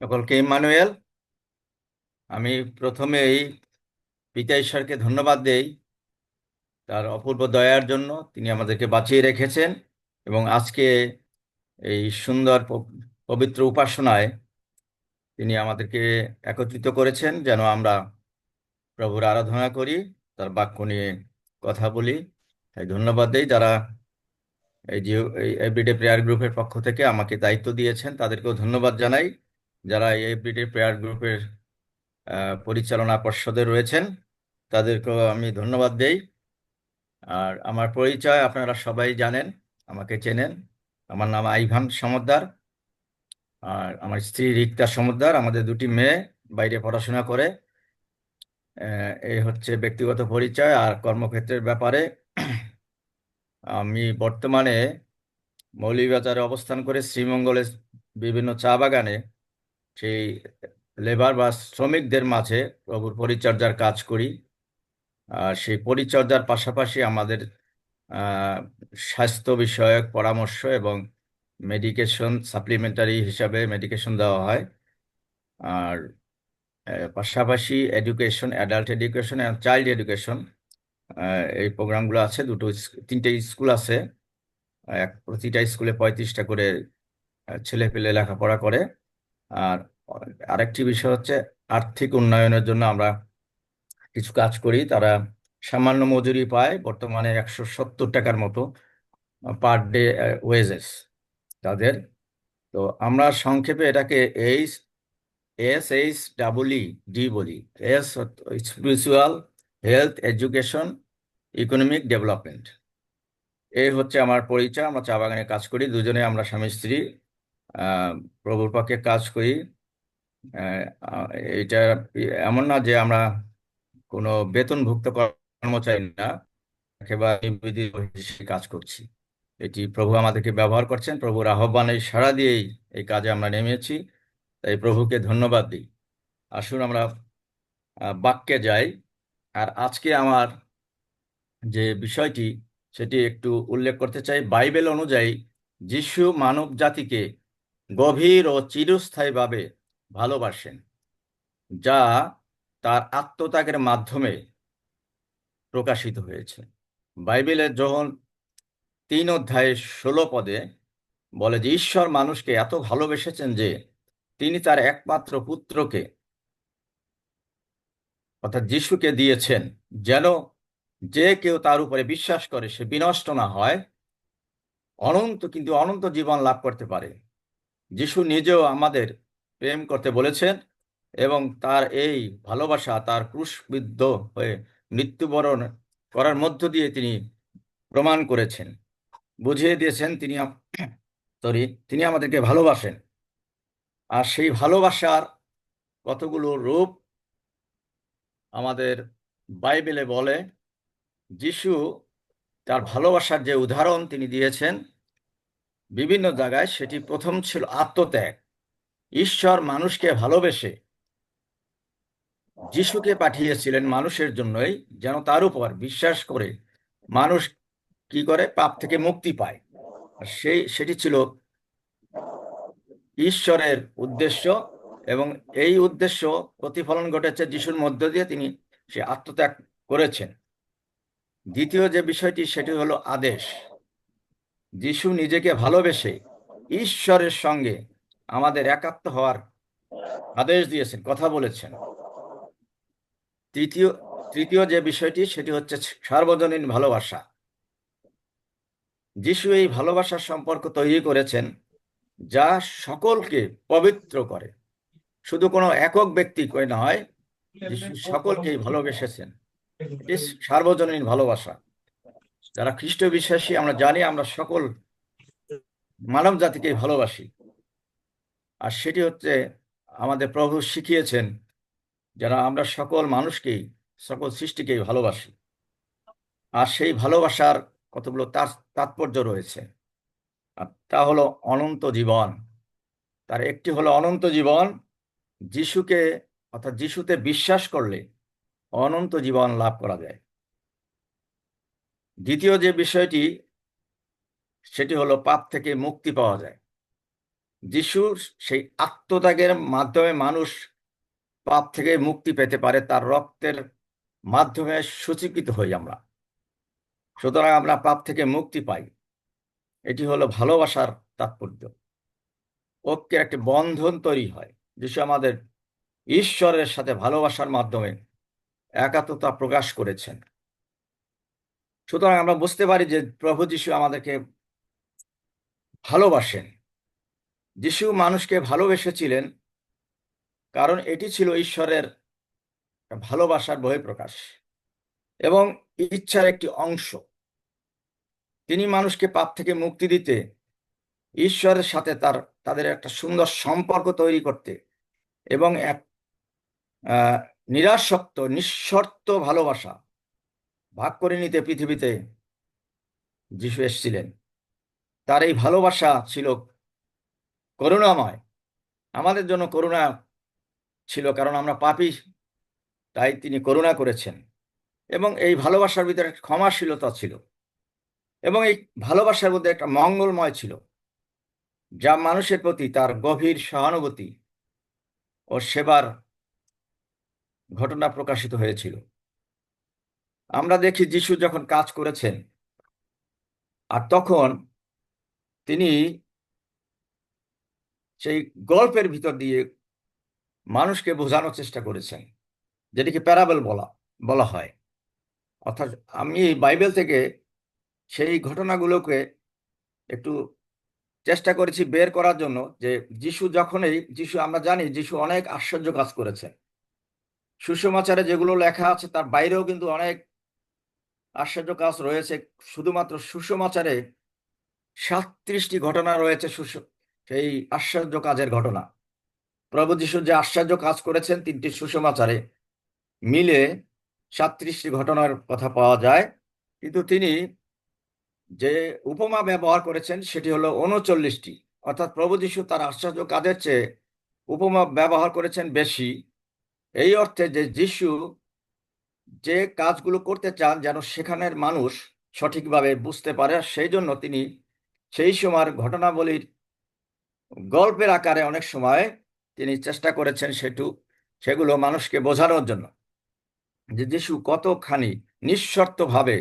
সকলকে ইম্মানুয়েল। আমি প্রথমেই পিতা ঈশ্বরকে ধন্যবাদ দেই তার অপূর্ব দয়ার জন্য। তিনি আমাদেরকে বাঁচিয়ে রেখেছেন এবং আজকে এই সুন্দর পবিত্র উপাসনায় তিনি আমাদেরকে একত্রিত করেছেন যেন আমরা প্রভুর আরাধনা করি, তার বাক্য নিয়ে কথা বলি। তাই ধন্যবাদ দেই যারা এই যে এই এভরিডে প্রেয়ার গ্রুপের পক্ষ থেকে আমাকে দায়িত্ব দিয়েছেন, তাদেরকেও ধন্যবাদ জানাই। যারা এই এভরিডে প্রেয়ার গ্রুপের পরিচালনা পর্ষদে রয়েছেন তাদেরকেও আমি ধন্যবাদ দেই। আর আমার পরিচয় আপনারা সবাই জানেন, আমাকে চেনেন। আমার নাম আইভান সমদ্দার, আর আমার স্ত্রী রিক্তা সমদ্দার। আমাদের দুটি মেয়ে বাইরে পড়াশোনা করে। এই হচ্ছে ব্যক্তিগত পরিচয়। আর কর্মক্ষেত্রের ব্যাপারে আমি বর্তমানে মৌলভীবাজারে অবস্থান করে শ্রীমঙ্গলের বিভিন্ন চা বাগানে সেই লেবার বা শ্রমিকদের মাঝে প্রভুর পরিচর্যার কাজ করি। আর সেই পরিচর্যার পাশাপাশি আমাদের আহ, স্বাস্থ্য বিষয়ক পরামর্শ এবং মেডিকেশন সাপ্লিমেন্টারি হিসাবে মেডিকেশন দেওয়া হয়। আর পাশাপাশি এডুকেশন, অ্যাডাল্ট এডুকেশন এবং চাইল্ড এডুকেশন, এই প্রোগ্রামগুলো আছে। তিনটে স্কুল আছে। প্রতিটা স্কুলে 35টা করে ছেলে পেলে লেখাপড়া করে। আর আরেকটি বিষয় হচ্ছে আর্থিক উন্নয়নের জন্য আমরা কিছু কাজ করি। তারা সামান্য মজুরি পায়, বর্তমানে 170 টাকার মতো পার ডে ওয়েজেস তাদের। তো আমরা সংক্ষেপে এটাকে SHEED বলি। S spiritual, health, education, economic development. এই হচ্ছে আমার পরিচয়। আমরা চা বাগানে কাজ করি দুজনে, আমরা স্বামী স্ত্রী। আহ, প্রভুর পক্ষে কাজ করি। আহ, আহ, এটা এমন না যে আমরা কোনো বেতনভুক্ত কর্মচারী না, একেবারে নির্বিধি কাজ করছি। এটি প্রভু আমাদেরকে ব্যবহার করছেন, প্রভুর আহ্বানে সাড়া দিয়েই এই কাজে আমরা নেমেছি। তাই প্রভুকে ধন্যবাদ দিই। আসুন আমরা বাক্যে যাই। আর আজকে আমার যে বিষয়টি সেটি একটু উল্লেখ করতে চাই। বাইবেল অনুযায়ী যিশু মানব জাতিকে গভীর ও চিরস্থায়ীভাবে ভালোবাসেন, যা তার আত্মত্যাগের মাধ্যমে প্রকাশিত হয়েছে। বাইবেলের যখন 3 অধ্যায়ে 16 পদে বলে যে ঈশ্বর মানুষকে এত ভালোবেসেছেন যে তিনি তার একমাত্র পুত্রকে অর্থাৎ যিশুকে দিয়েছেন, যেন যে কেউ তার উপরে বিশ্বাস করে সে বিনষ্ট না হয়, অনন্ত জীবন লাভ করতে পারে। যিশু নিজেও আমাদের প্রেম করতে বলেছেন এবং তার এই ভালোবাসা তার ক্রুশবিদ্ধ হয়ে মৃত্যুবরণ করার মধ্য দিয়ে তিনি প্রমাণ করেছেন, বুঝিয়ে দিয়েছেন তিনি আমাদেরকে ভালোবাসেন। আর সেই ভালোবাসার কতগুলো রূপ আমাদের বাইবেলে বলে। যিশু তার ভালোবাসার যে উদাহরণ তিনি দিয়েছেন বিভিন্ন জায়গায়, সেটি প্রথম ছিল আত্মত্যাগ। ঈশ্বর মানুষকে ভালোবেসে যিশুকে পাঠিয়েছিলেন মানুষের জন্যই, যেন তার উপর বিশ্বাস করে মানুষ কি করে পাপ থেকে মুক্তি পায়। আর সেটি ছিল ঈশ্বরের উদ্দেশ্য, এবং এই উদ্দেশ্য প্রতিফলন ঘটেছে যিশুর মধ্য দিয়ে। তিনি সে আত্মত্যাগ করেছেন। দ্বিতীয় যে বিষয়টি সেটি হলো আদেশ। যিশু নিজেকে ভালোবেসে ঈশ্বরের সঙ্গে আমাদের একাত্ম হওয়ার আদেশ দিয়েছেন, কথা বলেছেন। তৃতীয় তৃতীয় যে বিষয়টি সেটি হচ্ছে সার্বজনীন ভালোবাসা। যিশু এই ভালোবাসার সম্পর্ক তৈরি করেছেন যা সকলকে পবিত্র করে। শুধু কোনো একক ব্যক্তিকে নয়, যিশু সকলকেই ভালোবেসেছেন। এটি সার্বজনীন ভালোবাসা। যারা খ্রিস্ট বিশ্বাসী আমরা জানি আমরা সকল মানব জাতিকেই ভালোবাসি। আর সেটি হচ্ছে আমাদের প্রভু শিখিয়েছেন যারা আমরা সকল মানুষকেই, সকল সৃষ্টিকেই ভালোবাসি। আর সেই ভালোবাসার কতগুলো তার তাৎপর্য রয়েছে। আর তা হলো অনন্ত জীবন। তার একটি হলো অনন্ত জীবন। যিশুকে অর্থাৎ যিশুতে বিশ্বাস করলে অনন্ত জীবন লাভ করা যায়। দ্বিতীয় যে বিষয়টি সেটি হলো পাপ থেকে মুক্তি পাওয়া যায়। যিশুর সেই আত্মত্যাগের মাধ্যমে মানুষ পাপ থেকে মুক্তি পেতে পারে, তার রক্তের মাধ্যমে সূচীকৃত হই আমরা। সুতরাং আমরা পাপ থেকে মুক্তি পাই। এটি হলো ভালোবাসার তাৎপর্য। ঐক্যের একটি বন্ধন তৈরি হয়। যিশু আমাদের ঈশ্বরের সাথে ভালোবাসার মাধ্যমে একাত্মতা প্রকাশ করেছেন। সুতরাং আমরা বুঝতে পারি যে প্রভু যিশু আমাদেরকে ভালোবাসেন। যিশু মানুষকে ভালোবেসেছিলেন কারণ এটি ছিল ঈশ্বরের ভালোবাসার বহিঃপ্রকাশ এবং ইচ্ছার একটি অংশ। তিনি মানুষকে পাপ থেকে মুক্তি দিতে, ঈশ্বরের সাথে তাদের একটা সুন্দর সম্পর্ক তৈরি করতে এবং এক নিরাসক্ত নিঃশর্ত ভালোবাসা ভাগ করে নিতে পৃথিবীতে যিশু এসেছিলেন। তার এই ভালোবাসা ছিল করুণাময়। আমাদের জন্য করুণা ছিল কারণ আমরা পাপী, তাই তিনি করুণা করেছেন। এবং এই ভালোবাসার ভিতরে একটা ক্ষমাশীলতা ছিল এবং এই ভালোবাসার মধ্যে একটা মঙ্গলময় ছিল, যা মানুষের প্রতি তার গভীর সহানুভূতি ও সেবার ঘটনা প্রকাশিত হয়েছিল। আমরা দেখি যিশু যখন কাজ করেছেন, আর তখন তিনি সেই গল্পের ভিতর দিয়ে মানুষকে বোঝানোর চেষ্টা করেছেন, যেটিকে প্যারাবল বলা বলা হয়। অর্থাৎ আমি এই বাইবেল থেকে সেই ঘটনাগুলোকে একটু চেষ্টা করেছি বের করার জন্য, যে যিশু আমরা জানি যিশু অনেক আশ্চর্য কাজ করেছেন। সুসমাচারে যেগুলো লেখা আছে তার বাইরেও কিন্তু অনেক আশ্চর্য কাজ রয়েছে। শুধুমাত্র সুসমাচারে 37টি ঘটনা রয়েছে সেই আশ্চর্য কাজের ঘটনা। প্রভু যিশু যে আশ্চর্য কাজ করেছেন 3টি সুসমাচারে মিলে 37টি ঘটনার কথা পাওয়া যায়, কিন্তু তিনি যে উপমা ব্যবহার করেছেন সেটি হলো 39টি। অর্থাৎ প্রভু যিশু তার আশ্চর্য কাজের চেয়ে উপমা ব্যবহার করেছেন বেশি, এই অর্থে যে যিশু যে কাজগুলো করতে চান যেন সেখানের মানুষ সঠিকভাবে বুঝতে পারে, সেই জন্য তিনি সেই সময়ের ঘটনাবলীর গল্পের আকারে অনেক সময় তিনি চেষ্টা করেছেন সেগুলো মানুষকে বোঝানোর জন্য, যে যিশু কতখানি নিঃশর্তভাবে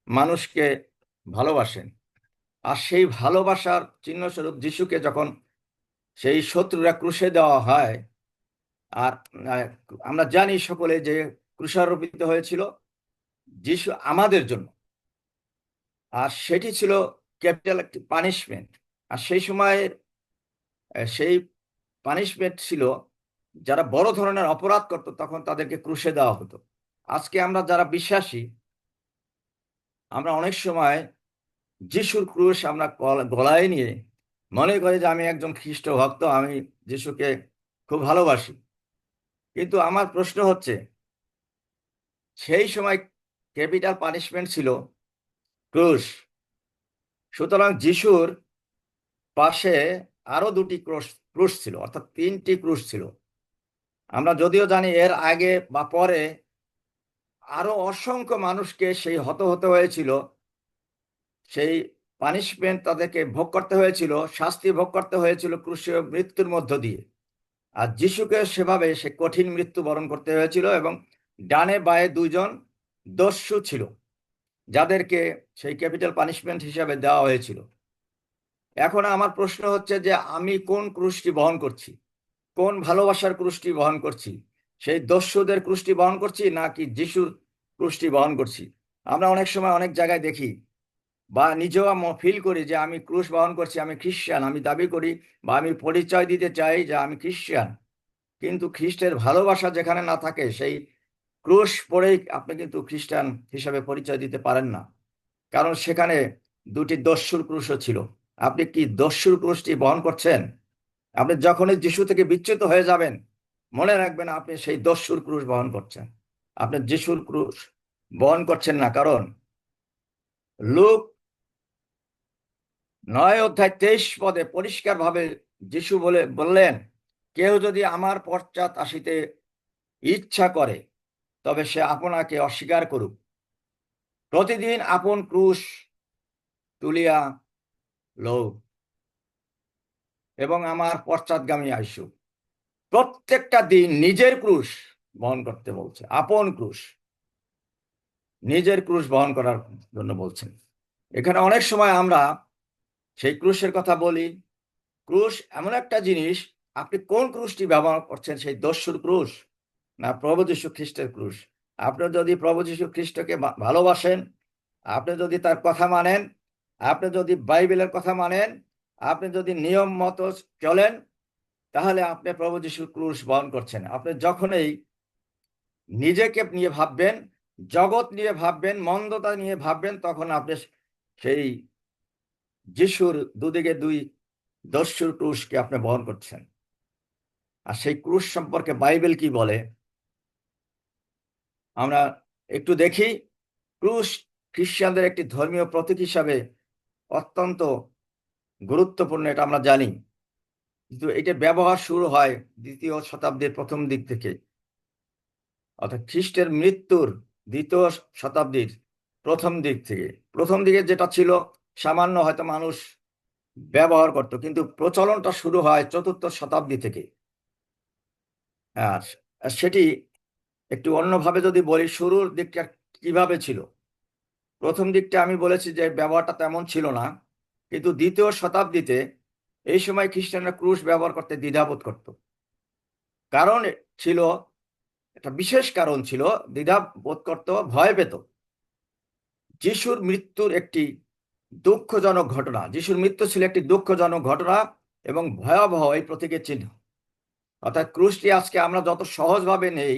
মানুষকে ভালোবাসেন। আর সেই ভালোবাসার চিহ্নস্বরূপ যিশুকে যখন সেই শত্রুরা ক্রুশে দেওয়া হয়, আর আমরা জানি সকলে যে ক্রুশারোপিত হয়েছিল যিশু আমাদের জন্য, আর সেটি ছিল ক্যাপিটাল একটি পানিশমেন্ট। আর সেই সময় সেই পানিশমেন্ট ছিল যারা বড় ধরনের অপরাধ করত তখন তাদেরকে ক্রুশে দেওয়া হতো। আজকে আমরা যারা বিশ্বাসী, আমরা অনেক সময় যিশুর ক্রুশ আমরা গলায় নিয়ে মনে করি যে আমি একজন খ্রিস্ট ভক্ত, আমি যিশুকে খুব ভালোবাসি। কিন্তু আমার প্রশ্ন হচ্ছে, সেই সময় ক্যাপিটাল পানিশমেন্ট ছিল ক্রুশ। সুতরাং যিশুর পাশে আরো 2টি ক্রুশ ছিল, অর্থাৎ 3টি ক্রুশ ছিল। আমরা যদিও জানি এর আগে বা পরে আরো অসংখ্য মানুষকে সেই হতে হয়েছিল, সেই পানিশমেন্ট তাদেরকে ভোগ করতে হয়েছিল, শাস্তি ভোগ করতে হয়েছিল ক্রুশীয় মৃত্যুর মধ্য দিয়ে। আর যিশুকে সেভাবে সে কঠিন মৃত্যু বরণ করতে হয়েছিল এবং ডানে বায়ে 2জন দস্যু ছিল যাদেরকে সেই ক্যাপিটাল পানিশমেন্ট হিসাবে দেওয়া হয়েছিল। এখন আমার প্রশ্ন হচ্ছে যে আমি কোন ক্রুশটি বহন করছি, কোন ভালোবাসার ক্রুশটি বহন করছি? সেই দস্যুদের ক্রুশটি বহন করছি নাকি যিশুর ক্রুশটি বহন করছি? আমরা অনেক সময় অনেক জায়গায় দেখি বা নিজেও ফিল করি যে আমি ক্রুশ বহন করছি, আমি খ্রিস্টান, আমি দাবি করি বা আমি পরিচয় দিতে চাই যে আমি খ্রিস্টান, কিন্তু খ্রিস্টের ভালোবাসা যেখানে না থাকে সেই ক্রুশ পরেই আপনি কিন্তু খ্রিস্টান হিসাবে পরিচয় দিতে পারেন না, কারণ সেখানে 2টি দস্যুর ক্রুশও ছিল। আপনি কি দস্যুর ক্রুশটি বহন করছেন? আপনি যখনই যিশু থেকে বিচ্যুত হয়ে যাবেন, মনে রাখবেন আপনি সেই দস্যুর ক্রুশ বহন করছেন, আপনি যিশুর ক্রুশ বহন করছেন না। কারণ লূক 9 অধ্যায় 23 পদে পরিষ্কার ভাবে যিশু বললেন, কেউ যদি আমার পশ্চাৎ আসিতে ইচ্ছা করে তবে সে আপনাকে অস্বীকার করুক, প্রতিদিন আপন ক্রুশ তুলিয়া লউক। এবং আমার পশ্চাৎগামী আইসু। প্রত্যেকটা দিন নিজের ক্রুশ বহন করতে বলছে, আপন ক্রুশ, নিজের ক্রুশ বহন করার জন্য বলছেন। এখানে অনেক সময় আমরা সেই ক্রুশের কথা বলি। ক্রুশ এমন একটা জিনিস, আপনি কোন ক্রুশটি ব্যবহার করছেন, সেই দস্যুর ক্রুশ না প্রভু যীশু খ্রিস্টের ক্রুশ? আপনি যদি প্রভু যীশু খ্রিস্টকে ভালোবাসেন, আপনি যদি তার কথা মানেন, আপনি যদি বাইবেলের কথা মানেন, আপনি যদি নিয়ম মতো চলেন, তাহলে আপনি প্রভু যীশুর ক্রুশ বহন করছেন। আপনি যখনই নিজেকে নিয়ে ভাববেন, জগৎ নিয়ে ভাববেন, মন্দতা নিয়ে ভাববেন, তখন আপনি সেই যিশুর দুদিকে দুই দস্যুর ক্রুশকে আপনি বহন করছেন। আর সেই ক্রুশ সম্পর্কে বাইবেল কি বলে আমরা একটু দেখি। ক্রুশ খ্রিস্টানদের একটি ধর্মীয় প্রতীক হিসাবে অত্যন্ত গুরুত্বপূর্ণ, এটা আমরা জানি। কিন্তু এটা ব্যবহার শুরু হয় 2য় শতাব্দীর প্রথম দিক থেকে, অর্থাৎ খ্রিস্টের মৃত্যুর 2য় শতাব্দীর প্রথম দিক থেকে। প্রথম দিকে যেটা ছিল সামান্য হয়তো মানুষ ব্যবহার করত, কিন্তু প্রচলনটা শুরু হয় 4র্থ শতাব্দী থেকে। আর সেটি একটু অন্যভাবে যদি বলি, শুরুর দিকটা কিভাবে ছিল। প্রথম দিকটা আমি বলেছি যে ব্যবহারটা তেমন ছিল না, কিন্তু 2য় শতাব্দীতে এই সময় খ্রিস্টানরা ক্রুশ ব্যবহার করতে দ্বিধাবোধ করত। কারণ ছিল, একটা বিশেষ কারণ ছিল, দ্বিধা বোধ করত, ভয় পেত। যিশুর মৃত্যুর একটি দুঃখজনক ঘটনা, যিশুর মৃত্যু ছিল একটি দুঃখজনক ঘটনা এবং ভয়াবহ এই প্রতীকের চিহ্ন। অর্থাৎ ক্রুশটি আজকে আমরা যত সহজভাবে নেই,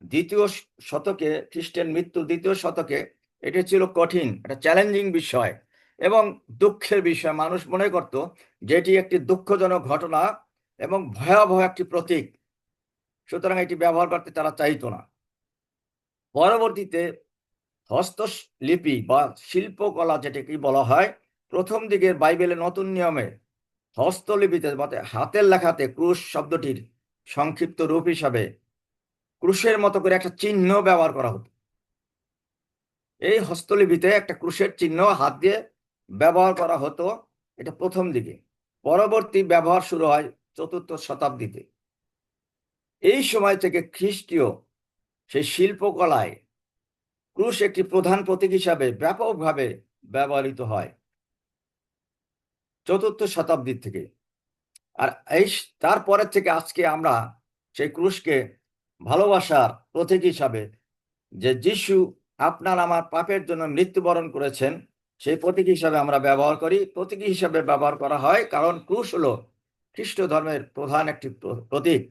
2য় শতকে, খ্রিস্টের মৃত্যু 2য় শতকে, এটি ছিল কঠিন, একটা চ্যালেঞ্জিং বিষয় এবং দুঃখের বিষয়। মানুষ মনে করত যে এটি একটি দুঃখজনক ঘটনা এবং ভয়াবহ একটি প্রতীক, সুতরাং এটি ব্যবহার করতে তারা চাইতো না। পরবর্তীতে হস্তলিপি বা শিল্পকলা যেটাকে বলা হয়, প্রথম দিকের বাইবেলের নতুন নিয়মে হস্তলিপিতে হাতের লেখাতে ক্রুশ শব্দটির সংক্ষিপ্ত রূপ হিসাবে ক্রুশের মতো করে একটা চিহ্ন ব্যবহার করা হতো। এই হস্তলিপিতে একটা ক্রুশের চিহ্ন হাত দিয়ে ব্যবহার করা হতো, এটা প্রথম দিকে। পরবর্তী ব্যবহার শুরু হয় 4র্থ শতাব্দীতে। এই সময় থেকে খ্রিস্টীয় সেই শিল্পকলায় ক্রুশ একটি প্রধান প্রতীক হিসাবে ব্যাপকভাবে ব্যবহৃত হয় 4র্থ শতাব্দী থেকে। আর এই তারপরের থেকে আজকে আমরা সেই ক্রুশকে ভালোবাসার প্রতীক হিসাবে, যে যিশু আপনার আমার পাপের জন্য মৃত্যুবরণ করেছেন, সেই প্রতীক হিসাবে আমরা ব্যবহার করি। প্রতীক হিসাবে ব্যবহার করা হয় কারণ ক্রুশ হলো খ্রিস্ট ধর্মের প্রধান একটি প্রতীক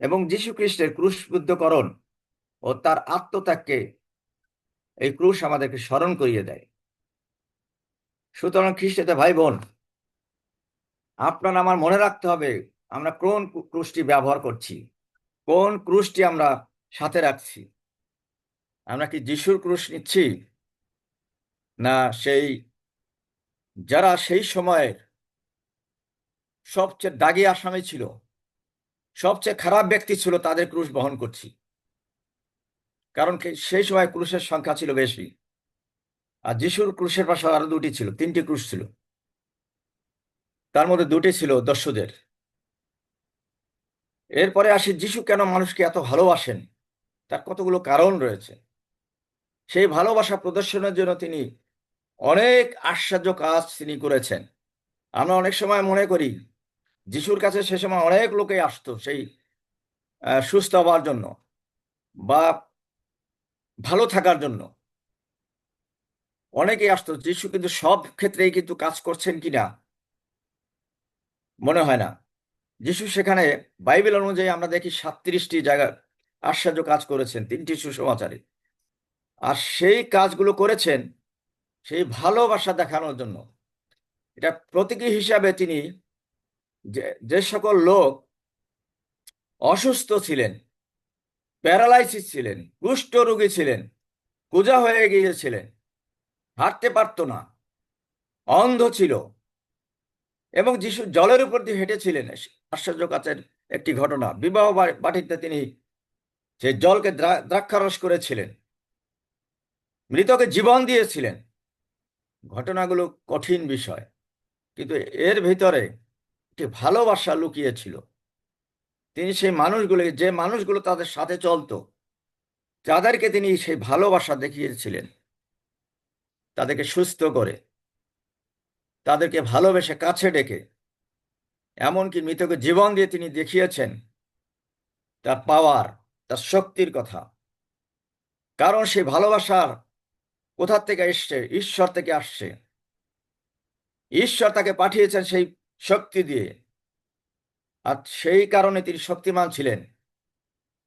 এবং যিশু খ্রিস্টের ক্রুশবিদ্ধকরণ ও তার আত্মত্যাগকে এই ক্রুশ আমাদেরকে স্মরণ করিয়ে দেয়। সুতরাং খ্রিস্টেতে ভাই বোন, আপনার আমার মনে রাখতে হবে আমরা কোন ক্রুশটি ব্যবহার করছি, কোন ক্রুশটি আমরা সাথে রাখছি। আমরা কি যিশুর ক্রুশ নিচ্ছি, না সেই যারা সেই সময়ের সবচেয়ে দাগী আসামি ছিল, সবচেয়ে খারাপ ব্যক্তি ছিল, তাদের ক্রুশ বহন করছি? কারণ সেই সময় ক্রুশের সংখ্যা ছিল বেশি, আর যিশুর ক্রুশের পাশে আরো 2টি ছিল, 3টি ক্রুশ ছিল, তার মধ্যে 2টি ছিল দস্যুদের। এরপরে আসি, যিশু কেন মানুষকে এত ভালোবাসেন, তার কতগুলো কারণ রয়েছে। সেই ভালোবাসা প্রদর্শনের জন্য তিনি অনেক আশ্চর্য কাজ তিনি করেছেন। আমরা অনেক সময় মনে করি যিশুর কাছে সে সময় অনেক লোকেই আসতো সেই সুস্থ হওয়ার জন্য বা ভালো থাকার জন্য, অনেকেই আসতো। যিশু কিন্তু সব ক্ষেত্রেই কিন্তু কাজ করছেন কিনা মনে হয় না। যিশু সেখানে বাইবেল অনুযায়ী আমরা দেখি 37টি জায়গায় আশ্চর্য কাজ করেছেন, 3টি সুসমাচারে। আর সেই কাজগুলো করেছেন সেই ভালোবাসা দেখানোর জন্য। এটা প্রতীকী হিসাবে তিনি যে সকল লোক অসুস্থ ছিলেন, প্যারালাইসিস ছিলেন, কুষ্ঠ রোগী ছিলেন, কুঁজা হয়ে গিয়েছিলেন, হাঁটতে পারত না, অন্ধ ছিল, এবং যিশু জলের উপর দিয়ে হেঁটেছিলেন। আশ্চর্য কাজের একটি ঘটনা, বিবাহ বাটিতে তিনি সেই জলকে দ্রাক্ষারস করেছিলেন, মৃতকে জীবন দিয়েছিলেন। ঘটনাগুলো কঠিন বিষয়, কিন্তু এর ভিতরে একটি ভালোবাসা লুকিয়ে ছিল। তিনি সেই মানুষগুলো, যে মানুষগুলো তাদের সাথে চলতো, যাদেরকে তিনি সেই ভালোবাসা দেখিয়েছিলেন, তাদেরকে সুস্থ করে, তাদেরকে ভালোবেসে কাছে ডেকে, এমনকি মৃতকে জীবন দিয়ে তিনি দেখিয়েছেন তার পাওয়ার, তার শক্তির কথা। কারণ সেই ভালোবাসার কোথা থেকে এসছে? ঈশ্বর থেকে আসছে। ঈশ্বর তাকে পাঠিয়েছেন সেই শক্তি দিয়ে, আর সেই কারণে তিনি শক্তিমান ছিলেন,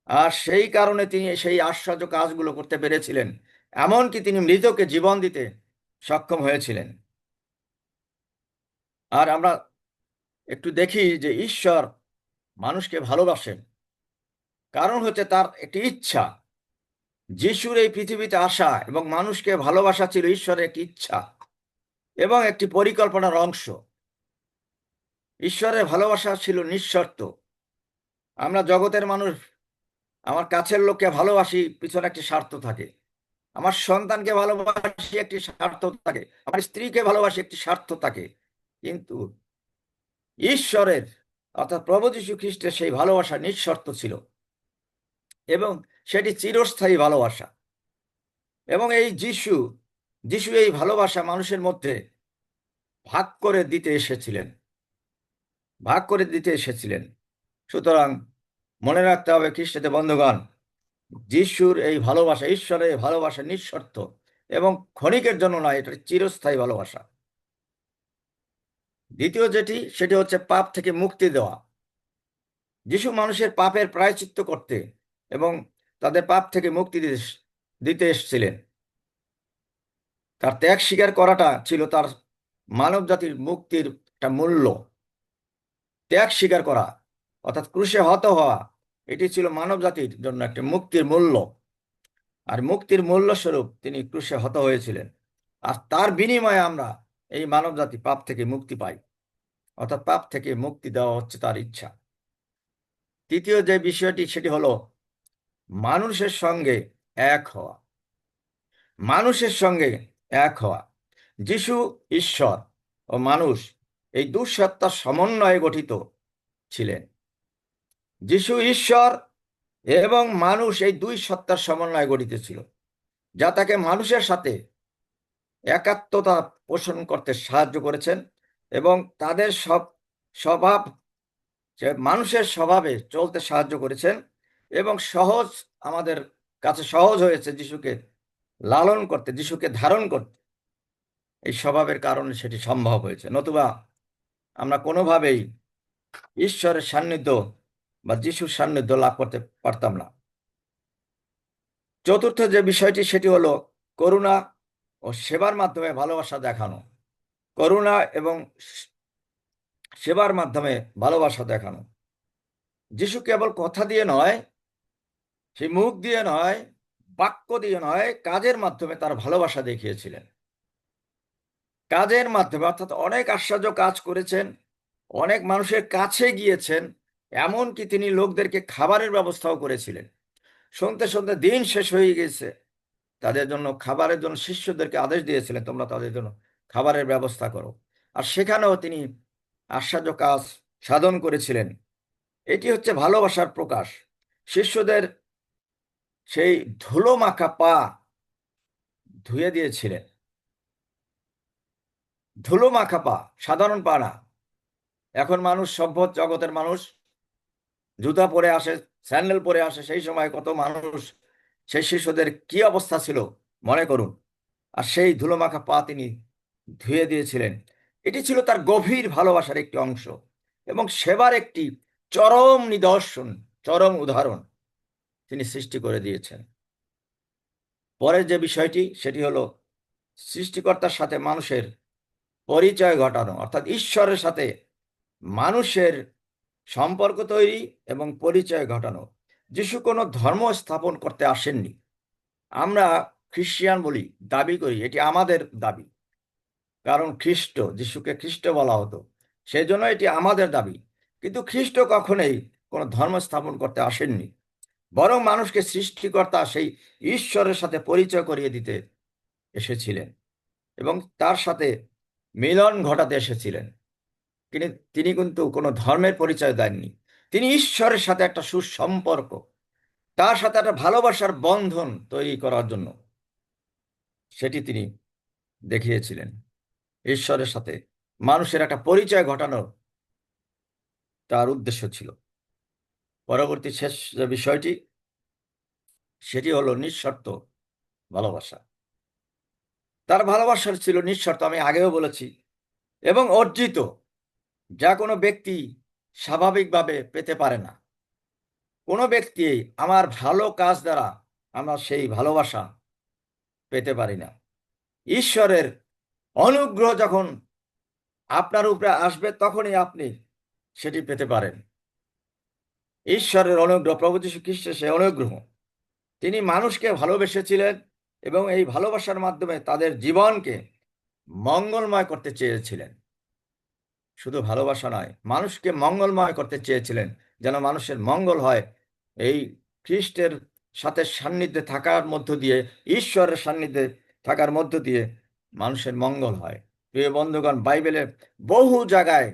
আর সেই কারণে তিনি সেই আশ্চর্য কাজগুলো করতে পেরেছিলেন। এমনকি তিনি মৃতকে জীবন দিতে সক্ষম হয়েছিলেন। আর আমরা একটু দেখি যে ঈশ্বর মানুষকে ভালোবাসেন, কারণ হচ্ছে তার একটি ইচ্ছা। যিশুর এই পৃথিবীতে আসা এবং মানুষকে ভালোবাসা ছিল ঈশ্বরের একটি ইচ্ছা এবং একটি পরিকল্পনার অংশ। ঈশ্বরের ভালোবাসা ছিল নিঃশর্ত। আমরা জগতের মানুষ, আমার কাছের লোককে ভালোবাসি, পিছনে একটি স্বার্থ থাকে। আমার সন্তানকে ভালোবাসি, একটি স্বার্থ থাকে। আমার স্ত্রীকে ভালোবাসি, একটি স্বার্থ থাকে। কিন্তু ঈশ্বরের, অর্থাৎ প্রভু যীশু খ্রিস্টের সেই ভালোবাসা নিঃশর্ত ছিল এবং সেটি চিরস্থায়ী ভালোবাসা। এবং এই যিশু এই ভালোবাসা মানুষের মধ্যে ভাগ করে দিতে এসেছিলেন, ভাগ করে দিতে এসেছিলেন। সুতরাং মনে রাখতে হবে খ্রিস্টতে বন্ধুগণ, যিশুর এই ভালোবাসা, ঈশ্বরের এই ভালোবাসা নিঃশর্ত এবং ক্ষণিকের জন্য নয়, এটা চিরস্থায়ী ভালোবাসা। দ্বিতীয় সেটি হচ্ছে পাপ থেকে মুক্তি দেওয়া। যিশু মানুষের পাপের প্রায়শ্চিত্ত করতে এবং তাদের পাপ থেকে মুক্তি দিতে এসেছিলেন। তার ত্যাগ স্বীকার করাটা ছিল তার মানব জাতির মুক্তির একটা মূল্য। ত্যাগ স্বীকার করা, অর্থাৎ ক্রুশে হত হওয়া, এটি ছিল মানব জাতির জন্য একটা মুক্তির মূল্য। আর মুক্তির মূল্য স্বরূপ তিনি ক্রুশে হত হয়েছিলেন। আর তার বিনিময়ে আমরা এই মানব জাতি পাপ থেকে মুক্তি পাই, অর্থাৎ পাপ থেকে মুক্তি দেওয়া হচ্ছে তার ইচ্ছা। তৃতীয় যে বিষয়টি, সেটি হলো মানুষের সঙ্গে এক হওয়া। মানুষের সঙ্গে এক হওয়া। যিশু ঈশ্বর ও মানুষ, এই দুঃসত্তার সমন্বয়ে গঠিত ছিলেন। যিশু ঈশ্বর এবং মানুষ, এই দুই সত্তার সমন্বয়ে গঠিত ছিল, যা তাকে মানুষের সাথে একাত্মতা পোষণ করতে সাহায্য করেছেন এবং তাদের স্বভাব, যে মানুষের স্বভাবে চলতে সাহায্য করেছেন। এবং আমাদের কাছে সহজ হয়েছে যিশুকে লালন করতে, যিশুকে ধারণ করতে। এই স্বভাবের কারণে সেটি সম্ভব হয়েছে, নতুবা আমরা কোনোভাবেই ঈশ্বরের সান্নিধ্য বা যিশুর সান্নিধ্য লাভ করতে পারতাম না। চতুর্থ যে বিষয়টি, সেটি হলো করুণা ও সেবার মাধ্যমে ভালোবাসা দেখানো। করুণা এবং সেবার মাধ্যমে ভালোবাসা দেখানো। যিশু কেবল কথা দিয়ে নয়, সেই মুখ দিয়ে নয়, বাক্য দিয়ে নয়, কাজের মাধ্যমে তার ভালোবাসা দেখিয়েছিলেন। কাজের মাধ্যমে, অর্থাৎ অনেক আশ্চর্য কাজ করেছেন, অনেক মানুষের কাছে গিয়েছেন, এমনকি তিনি লোকদেরকে খাবারের ব্যবস্থাও করেছিলেন। শুনতে শুনতে দিন শেষ হয়ে গেছে, তাদের জন্য খাবারের জন্য শিষ্যদেরকে আদেশ দিয়েছিলেন, তোমরা তাদের জন্য খাবারের ব্যবস্থা করো। আর সেখানেও তিনি আশ্চর্য কাজ সাধন করেছিলেন। এটি হচ্ছে ভালোবাসার প্রকাশ। শিষ্যদের সেই ধুলো মাখা পা ধুয়ে দিয়েছিলেন। ধুলো মাখা পা, সাধারণ পা না। এখন মানুষ, সভ্য জগতের মানুষ জুতা পরে আসে, স্যান্ডেল পরে আসে। সেই সময় কত মানুষ, সেই শিশুদের কি অবস্থা ছিল মনে করুন। আর সেই ধুলোমাখা পা তিনি ধুয়ে দিয়েছিলেন। এটি ছিল তার গভীর ভালোবাসার একটি অংশ এবং সেবার একটি চরম নিদর্শন, চরম উদাহরণ তিনি সৃষ্টি করে দিয়েছেন। পরের যে বিষয়টি, সেটি হলো সৃষ্টিকর্তার সাথে মানুষের পরিচয় ঘটানো, অর্থাৎ ঈশ্বরের সাথে মানুষের সম্পর্ক তৈরি এবং পরিচয় ঘটানো। যিশু কোনো ধর্ম স্থাপন করতে আসেননি। আমরা খ্রিস্টান বলি, দাবি করি, এটি আমাদের দাবি, কারণ যিশুকে খ্রিস্ট বলা হতো, সেই জন্য এটি আমাদের দাবি। কিন্তু খ্রিস্ট কখনোই কোনো ধর্ম স্থাপন করতে আসেননি, বরং মানুষকে সৃষ্টিকর্তা সেই ঈশ্বরের সাথে পরিচয় করিয়ে দিতে এসেছিলেন এবং তার সাথে মিলন ঘটাতে এসেছিলেন। তিনি তিনি কিন্তু কোনো ধর্মের পরিচয় দেননি। তিনি ঈশ্বরের সাথে একটা সুসম্পর্ক, তার সাথে একটা ভালোবাসার বন্ধন তৈরি করার জন্য সেটি তিনি দেখিয়েছিলেন। ঈশ্বরের সাথে মানুষের একটা পরিচয় ঘটানো তার উদ্দেশ্য ছিল। পরবর্তী শেষ যে বিষয়টি, সেটি হলো নিঃশর্ত ভালোবাসা। তার ভালোবাসা ছিল নিঃশর্ত, আমি আগেও বলেছি, এবং অর্জিত, যা কোনো ব্যক্তি স্বাভাবিকভাবে পেতে পারে না। কোনো ব্যক্তি আমার ভালো কাজ দ্বারা আমরা সেই ভালোবাসা পেতে পারি না। ঈশ্বরের অনুগ্রহ যখন আপনার উপরে আসবে তখনই আপনি সেটি পেতে পারেন। ঈশ্বরের অনুগ্রহ, প্রভু যীশু খ্রিস্টের সেই অনুগ্রহ, তিনি মানুষকে ভালোবেসেছিলেন এবং এই ভালোবাসার মাধ্যমে তাদের জীবনকে মঙ্গলময় করতে চেয়েছিলেন। শুধু ভালোবাসা নয়, মানুষকে মঙ্গলময় করতে চেয়েছিলেন, যেন মানুষের মঙ্গল হয়। এই খ্রিস্টের সাথে সান্নিধ্যে থাকার মধ্য দিয়ে, ঈশ্বরের সান্নিধ্যে থাকার মধ্য দিয়ে মানুষের মঙ্গল হয়। প্রিয় বন্ধুগণ, বাইবেলে বহু জায়গায়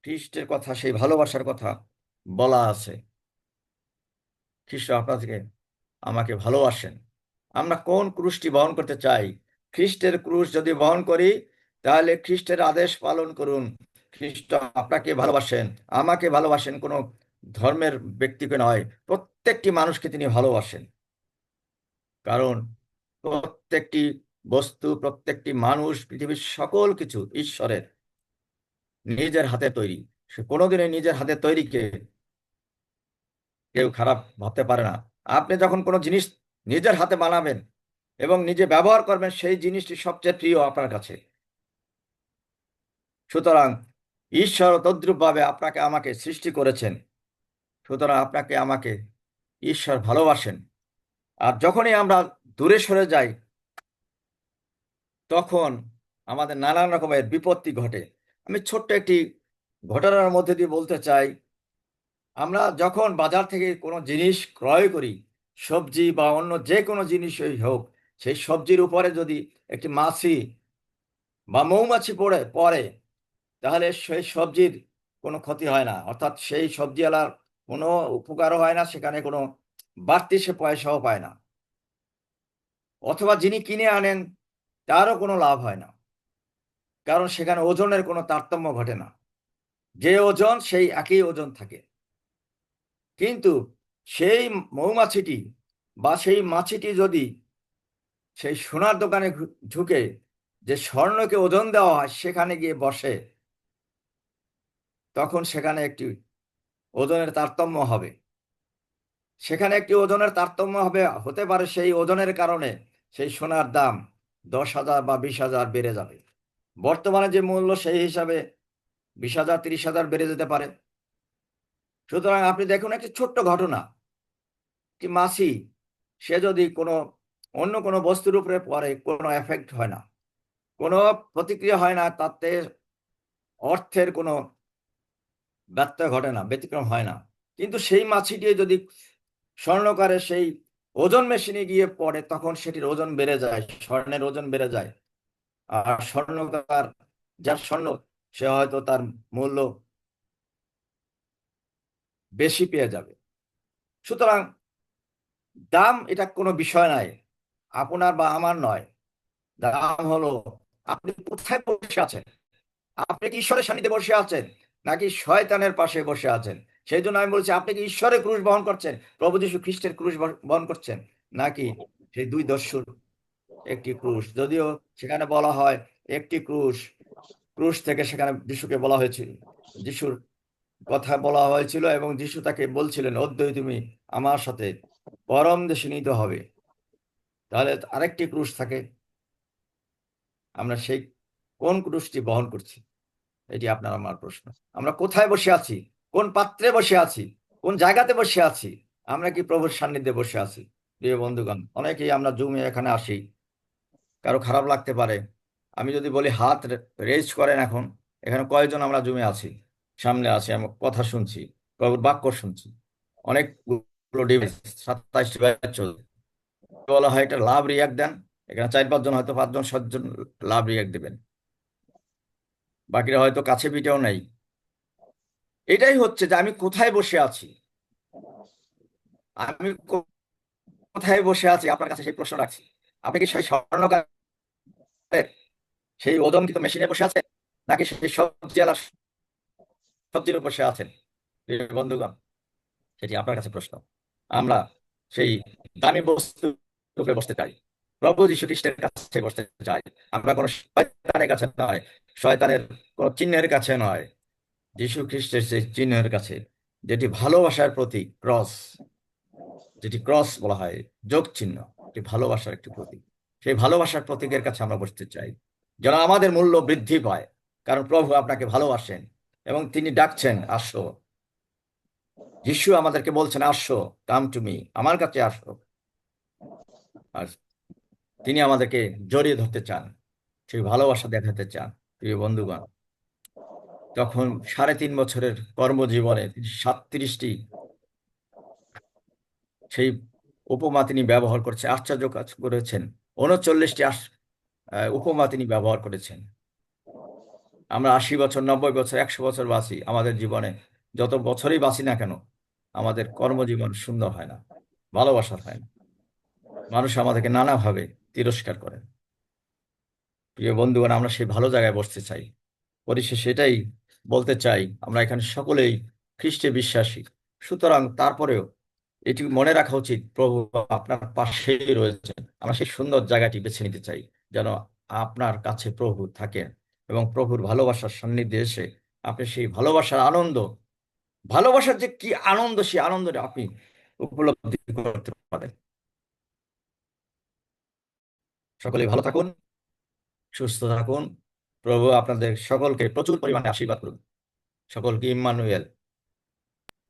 খ্রিস্টের কথা, সেই ভালোবাসার কথা বলা আছে। খ্রিস্ট আপনাদেরকে আমাকে ভালোবাসেন। আমরা কোন ক্রুশটি বহন করতে চাই? খ্রিস্টের ক্রুশ যদি বহন করি, তাহলে খ্রিস্টের আদেশ পালন করুন। খ্রিস্ট আপনাকে ভালোবাসেন, আমাকে ভালোবাসেন, কোনো ধর্মের ব্যক্তিকে নয়, প্রত্যেকটি মানুষকে তিনি ভালোবাসেন। কারণ প্রত্যেকটি বস্তু, প্রত্যেকটি মানুষ, পৃথিবীর সকল কিছু ঈশ্বরের নিজের হাতে তৈরি। সে কোনোদিনই নিজের হাতে তৈরিকে কেউ খারাপ ভাবতে পারে না। আপনি যখন কোনো জিনিস নিজের হাতে বানাবেন এবং নিজে ব্যবহার করবেন, সেই জিনিসটি সবচেয়ে প্রিয় আপনার কাছে। সুতরাং ঈশ্বর তদ্রূপভাবে আপনাকে আমাকে সৃষ্টি করেছেন। সুতরাং আপনাকে আমাকে ঈশ্বর ভালোবাসেন। আর যখনই আমরা দূরে সরে যাই, তখন আমাদের নানান রকমের বিপত্তি ঘটে। আমি ছোট্ট একটি ঘটনার মধ্যে দিয়ে বলতে চাই। আমরা যখন বাজার থেকে কোনো জিনিস ক্রয় করি, সবজি বা অন্য যে কোনো জিনিসই হোক, সেই সবজির উপরে যদি একটি মাছি বা মৌমাছি পড়ে পড়ে, তাহলে সেই সবজির কোনো ক্ষতি হয় না, অর্থাৎ সেই সবজিওয়ালার কোনো উপকারও হয় না, সেখানে কোনো বাড়তি সে পয়সাও পায় না। অথবা যিনি কিনে আনেন, তারও কোনো লাভ হয় না, কারণ সেখানে ওজনের কোনো তারতম্য ঘটে না। যে ওজন সেই একই ওজন থাকে। কিন্তু সেই মৌমাছিটি বা সেই মাছিটি যদি সেই সোনার দোকানে ঢুকে যে স্বর্ণকে ওজন দেওয়া হয় সেখানে গিয়ে বসে, তখন সেখানে একটি ওজনের তারতম্য হবে। সেখানে একটি ওজনের তারতম্য হবে, হতে পারে সেই ওজনের কারণে সেই সোনার দাম 10,000 বা 20,000 বেড়ে যাবে। বর্তমানে যে মূল্য, সেই হিসাবে 20,000 30,000 বেড়ে যেতে পারে। সুতরাং আপনি দেখুন, একটি ছোট্ট ঘটনা, একটি মাছি সে যদি কোনো অন্য কোনো বস্তুর উপরে পড়ে, কোনো এফেক্ট হয় না, কোনো প্রতিক্রিয়া হয় না, তাতে অর্থের কোনো ব্যত্যয় ঘটে না, ব্যতিক্রম হয় না। কিন্তু সেই মাছিটি যদি স্বর্ণকারে সেই ওজন মেশিনে গিয়ে পড়ে, তখন সেটির ওজন বেড়ে যায়, স্বর্ণের ওজন বেড়ে যায়। আর স্বর্ণকার, যার স্বর্ণ, সে হয়তো তার মূল্য বেশি পেয়ে যাবে। সুতরাং দাম এটা কোনো বিষয় নয়, আপনার বা আমার নয়। দাম হলো আপনি কোথায় বসে আছেন। আপনি কি ঈশ্বরের সান্নিধ্যে বসে আছেন, নাকি শয়তানের পাশে বসে আছেন? সেই জন্য আমি বলছি, আপনি কি ঈশ্বরের ক্রুশ বহন করছেন, প্রভু যীশু খ্রিস্টের ক্রুশ বহন করছেন, নাকি সেই দুই দস্যুর একটি ক্রুশ? যদিও সেখানে বলা হয় একটি ক্রুশ, ক্রুশ থেকে সেখানে যিশুকে বলা হয়েছিল, যিশুর কথা বলা হয়েছিল, এবং যিশু তাকে বলছিলেন, অদ্বৈ তুমি আমার সাথে পরম দেশে নিতে হবে। তাহলে আরেকটি ক্রুশ থাকে, আমরা সেই কোন ক্রুশটি বহন করছি? এটি আপনার আমার প্রশ্ন। আমরা কোথায় বসে আছি, কোন পাত্রে বসে আছি, কোন জায়গাতে বসে আছি? আমরা কি প্রভুর সান্নিধ্যে বসে আছি? প্রিয় বন্ধুগণ, অনেকেই আমরা জুমে এখানে আসি, কারো খারাপ লাগতে পারে। আমি যদি বলি হাত রেজ করেন, এখন এখানে কয়েকজন আমরা জুমে আছি, সামনে আছি, আমি কথা শুনছি, প্রভুর বাক্য শুনছি, অনেকগুলো ডিভাইস, 27টি ব্যাচ চলছে। বলা হয় এটা লাভ রিয়াক্ট দেন, এখানে 4-5 জন, হয়তো 5 জন 7 জন লাভ রিয়াক্ট দেবেন, বাকিরা হয়তো কাছে পিঠেও নেই। এটাই হচ্ছে যে আমি কোথায় বসে আছি, আমি কোথায় বসে আছি আপনার কাছে সেই প্রশ্ন রাখছি। আপনি কি সেই স্বর্ণকারের সেই ওজনকৃত মেশিনে বসে আছেন, নাকি সেই সবজি আলার সবজির উপর বসে আছেন? প্রিয় বন্ধুগণ, সেটি আপনার কাছে প্রশ্ন। আমরা সেই দামি বস্তুর উপরে বসতে চাই, প্রভু যীশু খ্রিস্টের কাছে বসতে চাই। আমরা কোনো শয়তানের কাছে নয়, শয়তানের কোনো চিহ্নের কাছে নয়, যীশু খ্রিস্টের সেই চিহ্নের কাছে, যেটি ভালোবাসার প্রতীক, ক্রস, যেটি ক্রস বলা হয়, যোগ চিহ্ন, এটি ভালোবাসার একটি প্রতীক। সেই ভালোবাসার প্রতীকের কাছে আমরা বসতে চাই, যেন আমাদের মূল্য বৃদ্ধি পায়। কারণ প্রভু আপনাকে ভালোবাসেন এবং তিনি ডাকছেন, আসো। যিশু আমাদেরকে বলছেন, আসো, কাম টু মি, আমার কাছে আসো। আর তিনি আমাদেরকে জড়িয়ে ধরতে চান, সেই ভালোবাসা দেখাতে চান। প্রিয় বন্ধুগণ, তখন 3.5 বছরের কর্মজীবনে তিনি 37টি সেই উপমা তিনি ব্যবহার করছে, আশ্চর্য কাজ করেছেন। 39টি উপমা তিনি ব্যবহার করেছেন। আমরা 80 বছর, 90 বছর, 100 বছর বাঁচি, আমাদের জীবনে যত বছরই বাঁচি না কেন, আমাদের কর্মজীবন সুন্দর হয় না, ভালোবাসার হয় না। মানুষ আমাদেরকে নানাভাবে তিরস্কার করে। প্রিয় বন্ধুগণ, আমরা সেই ভালো জায়গায় বসতে চাই। পরিশেষে এটাই বলতে চাই, আমরা এখানে সকলেই খ্রিস্টে বিশ্বাসী। সুতরাং তারপরেও এটি মনে রাখা উচিত, প্রভু আপনার পাশেই রয়েছেন। আমরা সেই সুন্দর জায়গাটি বেছে নিতে চাই, যেন আপনার কাছে প্রভু থাকেন এবং প্রভুর ভালোবাসার সান্নিধ্যে এসে আপনি সেই ভালোবাসার আনন্দ, ভালোবাসার যে কি আনন্দ, সেই আনন্দটা আপনি উপলব্ধি করতে পারেন। সকলেই ভালো থাকুন, সুস্থ থাকুন। প্রভু আপনাদের সকলকে প্রচুর পরিমাণে আশীর্বাদ করুন। সকলকে ইম্মানুয়েল।